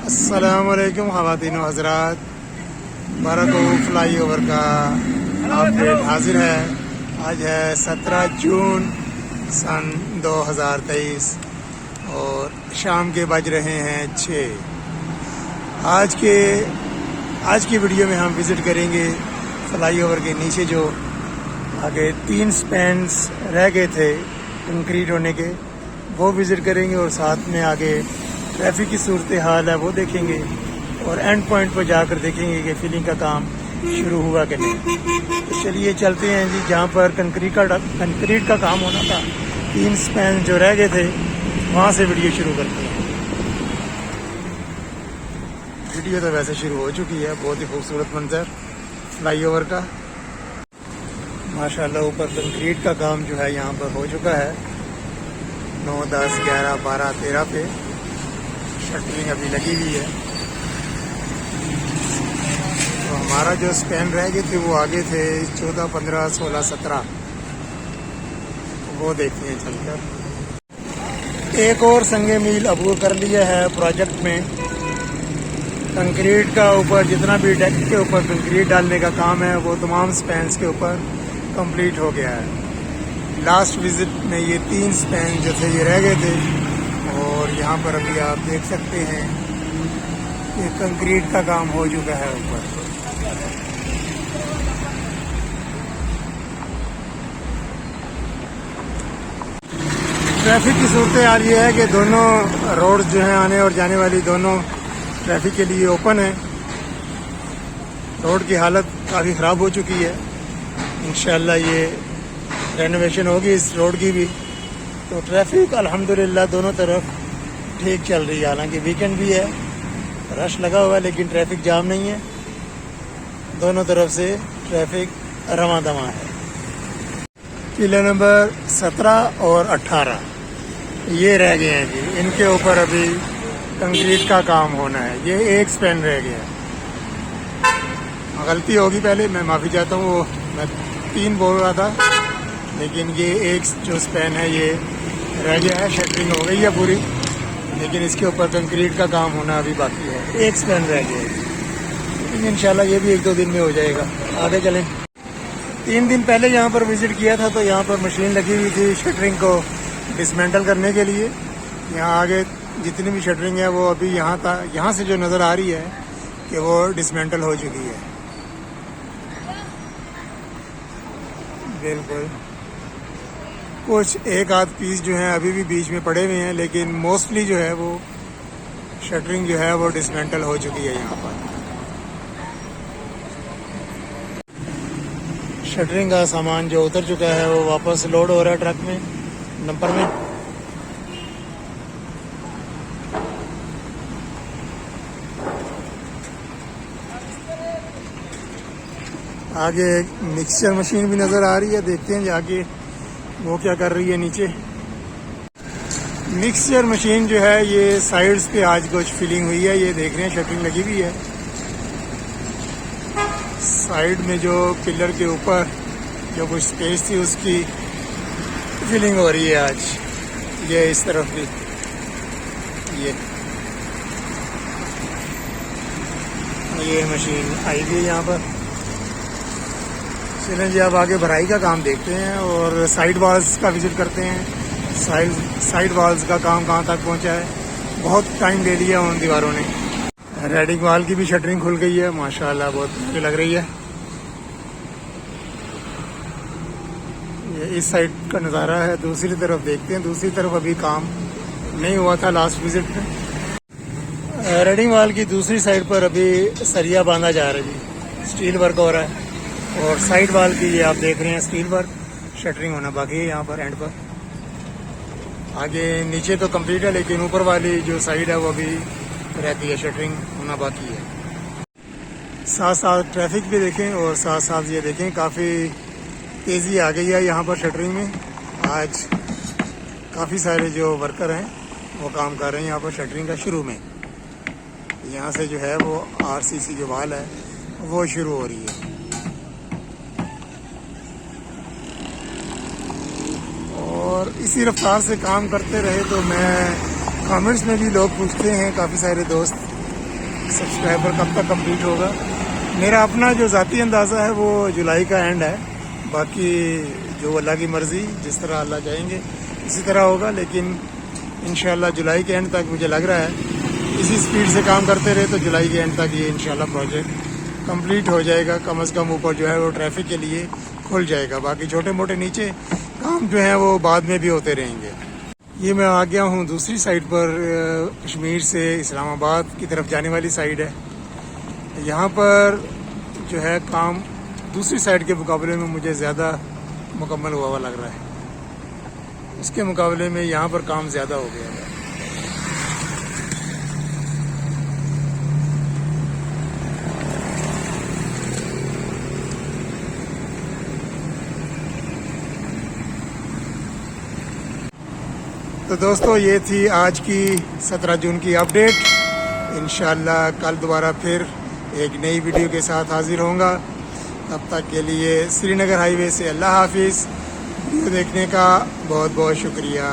अस्सलामुअलैकुम ख़वातीन व हज़रात, बारको फ्लाई ओवर का अपडेट हाजिर है। आज है 17 जून सन 2023 और शाम के बज रहे हैं 6। आज की वीडियो में हम विज़िट करेंगे फ्लाई ओवर के नीचे जो आगे 3 स्पैन्स रह गए थे कंक्रीट होने के, वो विज़िट करेंगे और साथ में आगे ट्रैफिक की सूरत हाल है वो देखेंगे और एंड पॉइंट पर जाकर देखेंगे कि फिलिंग का काम शुरू हुआ कि नहीं। तो चलिए चलते हैं जी, जहाँ पर कंक्रीट का काम होना था, 3 स्पैन जो रह गए थे, वहाँ से वीडियो शुरू करते हैं। वीडियो तो वैसे शुरू हो चुकी है। बहुत ही खूबसूरत मंजर फ्लाई ओवर का माशाल्लाह। ऊपर कंक्रीट का काम जो है यहाँ पर हो चुका है। 9, 10, 11, 12, 13 पे शटरिंग अभी लगी हुई है। तो हमारा जो स्पैन रह गए थे वो आगे थे 14, 15, 16, 17, वो देखते हैं चलकर। एक और संगे मील अबूर कर लिया है प्रोजेक्ट में। कंक्रीट का ऊपर जितना भी डेक के ऊपर कंक्रीट डालने का काम है वो तमाम स्पैन्स के ऊपर कंप्लीट हो गया है। लास्ट विजिट में ये 3 स्पैन जो थे ये रह गए थे और यहाँ पर अभी आप देख सकते हैं कि कंक्रीट का काम हो चुका है ऊपर। ट्रैफिक की सूरत हाल ये है कि दोनों रोड जो हैं आने और जाने वाली दोनों ट्रैफिक के लिए ओपन है। रोड की हालत काफ़ी ख़राब हो चुकी है। इंशाल्लाह ये रेनोवेशन होगी इस रोड की भी, तो ट्रैफिक अल्हम्दुलिल्लाह दोनों तरफ ठीक चल रही है। हालांकि वीकेंड भी है, रश लगा हुआ है, लेकिन ट्रैफिक जाम नहीं है। दोनों तरफ से ट्रैफिक रवां दवा है। किले नंबर 17 और 18 ये रह गए हैं जी, इनके ऊपर अभी कंक्रीट का काम होना है। ये एक स्पैन रह गया है। गलती होगी, पहले मैं माफ़ी चाहता हूँ। वो मैं 3 बोल रहा था, लेकिन ये एक जो स्पैन है ये रह गया है। शटरिंग हो गई है पूरी, लेकिन इसके ऊपर कंक्रीट का काम होना अभी बाकी है। एक स्पैन रह गया है, लेकिन इंशाल्लाह ये भी 1-2 दिन में हो जाएगा। आगे चलें। 3 दिन पहले यहाँ पर विज़िट किया था, तो यहाँ पर मशीन लगी हुई थी शटरिंग को डिसमेंटल करने के लिए। यहाँ आगे जितनी भी शटरिंग है वो अभी यहाँ से जो नज़र आ रही है कि वो डिसमेंटल हो चुकी है। बिल्कुल कुछ एक आध पीस जो हैं अभी भी बीच में पड़े हुए हैं, लेकिन मोस्टली जो है वो शटरिंग जो है वो डिसमेंटल हो चुकी है। यहाँ पर शटरिंग का सामान जो उतर चुका है वो वापस लोड हो रहा है ट्रक में, डंपर में। आगे एक मिक्सचर मशीन भी नज़र आ रही है, देखते हैं जाके वो क्या कर रही है नीचे। मिक्सचर मशीन जो है ये साइड्स पे आज कुछ फिलिंग हुई है, ये देख रहे हैं शटरिंग लगी हुई है। साइड में जो पिलर के ऊपर जो कुछ स्पेस थी उसकी फिलिंग हो रही है आज। ये इस तरफ भी ये मशीन आई हुई है यहाँ पर। चलें जी, अब आगे भराई का काम देखते हैं और साइड वॉल्स का विज़िट करते हैं। साइड वॉल्स का काम कहाँ तक पहुँचा है। बहुत टाइम ले लिया उन दीवारों ने। रेडिंग वॉल की भी शटरिंग खुल गई है माशाल्लाह, बहुत अच्छी लग रही है। ये इस साइड का नज़ारा है। दूसरी तरफ देखते हैं। दूसरी तरफ अभी काम नहीं हुआ था लास्ट विज़िट में। रेडिंग वॉल की दूसरी साइड पर अभी सरिया बांधा जा रहा है जी, स्टील वर्क हो रहा है। और साइड वाल की ये आप देख रहे हैं स्टील वर्क, शटरिंग होना बाकी है यहाँ पर एंड पर। आगे नीचे तो कंप्लीट है, लेकिन ऊपर वाली जो साइड है वो अभी रहती है, शटरिंग होना बाकी है। साथ साथ ट्रैफिक भी देखें और साथ साथ ये देखें काफ़ी तेज़ी आ गई है यहाँ पर शटरिंग में। आज काफ़ी सारे जो वर्कर हैं वो काम कर रहे हैं यहाँ पर शटरिंग का। शुरू में यहाँ से जो है वो RCC जो वाल है वो शुरू हो रही है। और इसी रफ्तार से काम करते रहे तो मैं कमेंट्स में भी लोग पूछते हैं, काफ़ी सारे दोस्त सब्सक्राइबर कब तक कंप्लीट होगा। मेरा अपना जो ज़ाती अंदाज़ा है वो जुलाई का एंड है, बाकी जो अल्लाह की मर्ज़ी, जिस तरह अल्लाह चाहेंगे इसी तरह होगा। लेकिन इंशाल्लाह जुलाई के एंड तक मुझे लग रहा है इसी स्पीड से काम करते रहे तो जुलाई के एंड तक ये इंशाल्लाह प्रोजेक्ट कंप्लीट हो जाएगा। कम से कम ऊपर जो है वो ट्रैफिक के लिए खुल जाएगा, बाकी छोटे मोटे नीचे काम जो है वो बाद में भी होते रहेंगे। ये मैं आ गया हूँ दूसरी साइड पर, कश्मीर से इस्लामाबाद की तरफ जाने वाली साइड है। यहाँ पर जो है काम दूसरी साइड के मुकाबले में मुझे ज़्यादा मुकम्मल हुआ हुआ लग रहा है, उसके मुकाबले में यहाँ पर काम ज़्यादा हो गया है। तो दोस्तों ये थी आज की 17 जून की अपडेट। इंशाल्लाह कल दोबारा फिर एक नई वीडियो के साथ हाजिर होऊंगा। तब तक के लिए श्रीनगर हाईवे से अल्लाह हाफिज़। वीडियो देखने का बहुत बहुत शुक्रिया।